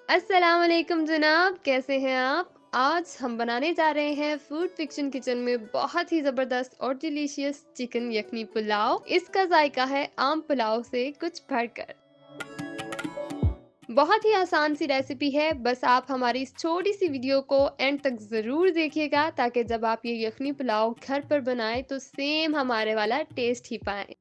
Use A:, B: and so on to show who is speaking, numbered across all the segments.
A: अस्सलाम वालेकुम जनाब, कैसे हैं आप? आज हम बनाने जा रहे हैं फूड फिक्शन किचन में बहुत ही ज़बरदस्त और डिलीशियस चिकन यखनी पुलाव। इसका जायका है आम पुलाव से कुछ बढ़कर। बहुत ही आसान सी रेसिपी है, बस आप हमारी इस छोटी सी वीडियो को एंड तक ज़रूर देखिएगा ताकि जब आप ये यखनी पुलाव घर पर बनाएं तो सेम हमारे वाला टेस्ट ही पाएं।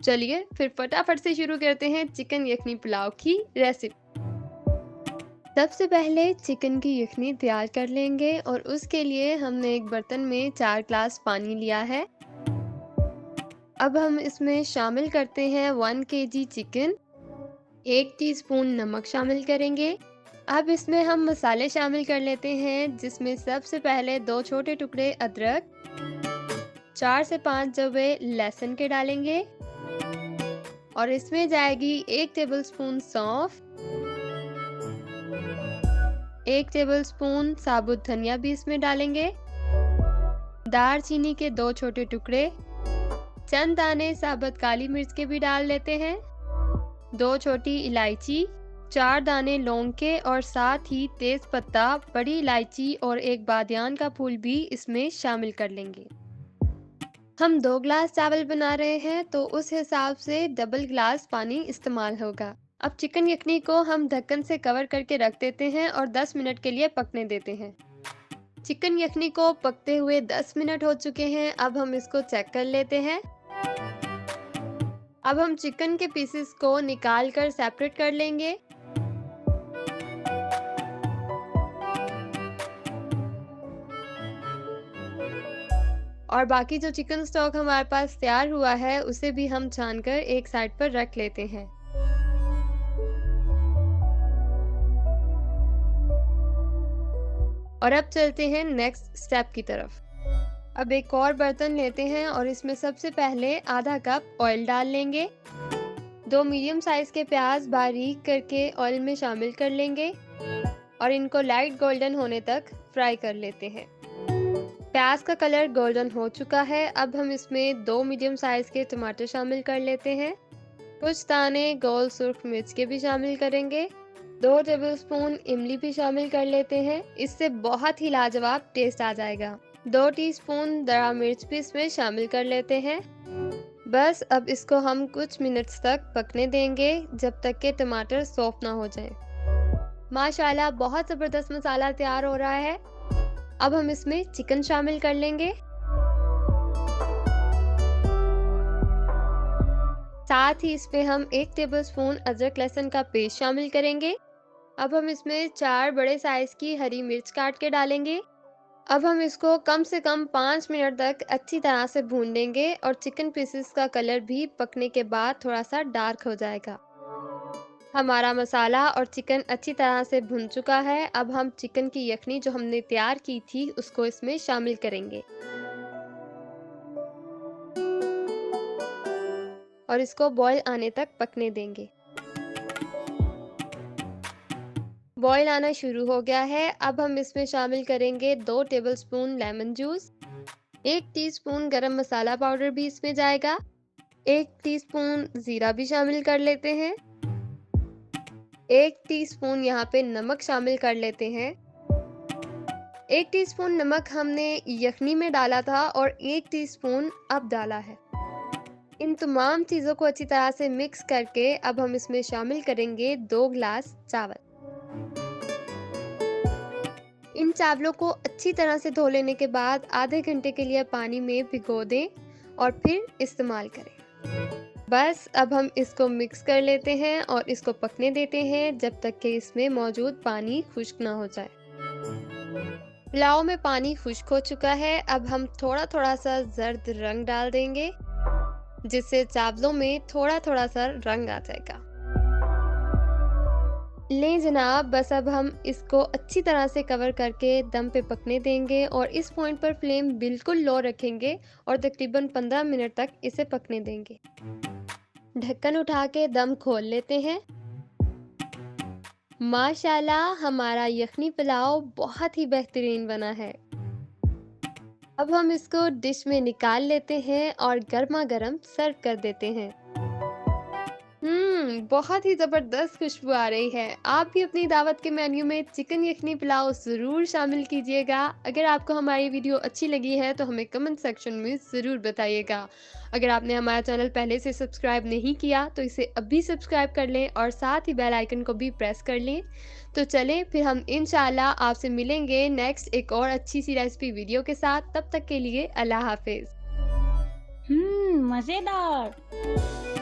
A: चलिए फिर फटाफट से शुरू करते हैं चिकन यखनी पुलाव की रेसिपी। सबसे पहले चिकन की यखनी तैयार कर लेंगे और उसके लिए हमने एक बर्तन में 4 ग्लास पानी लिया है। अब हम इसमें शामिल करते हैं 1 केजी चिकन, 1 टीस्पून नमक शामिल करेंगे। अब इसमें हम मसाले शामिल कर लेते हैं, जिसमें सबसे पहले 2 छोटे टुकड़े अदरक, 4 से 5 जवे लहसुन के डालेंगे और इसमें जाएगी 1 टेबलस्पून सौंफ, 1 टेबलस्पून साबुत धनिया भी इसमें डालेंगे, दालचीनी के 2 छोटे टुकड़े, चंद दाने साबुत काली मिर्च के भी डाल लेते हैं, 2 छोटी इलायची, 4 दाने लौंग के और साथ ही तेज पत्ता, बड़ी इलायची और एक बादियान का फूल भी इसमें शामिल कर लेंगे। हम 2 ग्लास चावल बना रहे हैं तो उस हिसाब से डबल ग्लास पानी इस्तेमाल होगा। अब चिकन यखनी को हम ढक्कन से कवर करके रख देते हैं और 10 मिनट के लिए पकने देते हैं। चिकन यखनी को पकते हुए 10 मिनट हो चुके हैं। अब हम इसको चेक कर लेते हैं। अब हम चिकन के पीसेस को निकाल कर सेपरेट कर लेंगे। और बाकी जो चिकन स्टॉक हमारे पास तैयार हुआ है उसे भी हम छानकर एक साइड पर रख लेते हैं। और अब चलते हैं नेक्स्ट स्टेप की तरफ। अब एक और बर्तन लेते हैं और इसमें सबसे पहले आधा कप ऑयल डाल लेंगे। 2 मीडियम साइज के प्याज बारीक करके ऑयल में शामिल कर लेंगे और इनको लाइट गोल्डन होने तक फ्राई कर लेते हैं। प्याज का कलर गोल्डन हो चुका है। अब हम इसमें 2 मीडियम साइज के टमाटर शामिल कर लेते हैं। कुछ दाने गोल सुर्ख मिर्च के भी शामिल करेंगे। 2 टेबलस्पून इमली भी शामिल कर लेते हैं, इससे बहुत ही लाजवाब टेस्ट आ जाएगा। 2 टीस्पून दरा मिर्च भी इसमें शामिल कर लेते हैं। बस अब इसको हम कुछ मिनट्स तक पकने देंगे जब तक कि टमाटर सॉफ्ट ना हो जाए। माशाल्लाह बहुत ज़बरदस्त मसाला तैयार हो रहा है। अब हम इसमें चिकन शामिल कर लेंगे। साथ ही इसमें हम 1 टेबलस्पून अदरक लहसुन का पेस्ट शामिल करेंगे। अब हम इसमें 4 बड़े साइज की हरी मिर्च काट के डालेंगे। अब हम इसको कम से कम 5 मिनट तक अच्छी तरह से भून लेंगे और चिकन पीसेस का कलर भी पकने के बाद थोड़ा सा डार्क हो जाएगा। हमारा मसाला और चिकन अच्छी तरह से भुन चुका है। अब हम चिकन की यखनी जो हमने तैयार की थी उसको इसमें शामिल करेंगे और इसको बॉईल आने तक पकने देंगे। बॉईल आना शुरू हो गया है। अब हम इसमें शामिल करेंगे 2 टेबलस्पून लेमन जूस, 1 टीस्पून गरम मसाला पाउडर भी इसमें जाएगा, 1 टीस्पून जीरा भी शामिल कर लेते हैं, 1 टीस्पून यहाँ पे नमक शामिल कर लेते हैं। 1 टीस्पून नमक हमने यखनी में डाला था और 1 टीस्पून अब डाला है। इन तमाम चीज़ों को अच्छी तरह से मिक्स करके अब हम इसमें शामिल करेंगे 2 ग्लास चावल। इन चावलों को अच्छी तरह से धो लेने के बाद आधे घंटे के लिए पानी में भिगो दें और फिर इस्तेमाल करें। बस अब हम इसको मिक्स कर लेते हैं और इसको पकने देते हैं जब तक कि इसमें मौजूद पानी खुश्क ना हो जाए। पुलाव में पानी खुश्क हो चुका है। अब हम थोड़ा थोड़ा सा जर्द रंग डाल देंगे, जिससे चावलों में थोड़ा थोड़ा सा रंग आ जाएगा। ले जनाब, बस अब हम इसको अच्छी तरह से कवर करके दम पे पकने देंगे और इस पॉइंट पर फ्लेम बिल्कुल लो रखेंगे और तकरीबन 15 मिनट तक इसे पकने देंगे। ढक्कन उठा के दम खोल लेते हैं। माशाल्लाह हमारा यखनी पुलाव बहुत ही बेहतरीन बना है। अब हम इसको डिश में निकाल लेते हैं और गर्मा गर्म सर्व कर देते हैं। बहुत ही ज़बरदस्त खुशबू आ रही है। आप भी अपनी दावत के मेन्यू में चिकन यखनी पुलाव ज़रूर शामिल कीजिएगा। अगर आपको हमारी वीडियो अच्छी लगी है तो हमें कमेंट सेक्शन में ज़रूर बताइएगा। अगर आपने हमारा चैनल पहले से सब्सक्राइब नहीं किया तो इसे अभी सब्सक्राइब कर लें और साथ ही बेल आइकन को भी प्रेस कर लें। तो चलें फिर हम इंशाल्लाह आपसे मिलेंगे नेक्स्ट एक और अच्छी सी रेसिपी वीडियो के साथ। तब तक के लिए अल्लाह हाफ़िज़।
B: मज़ेदार।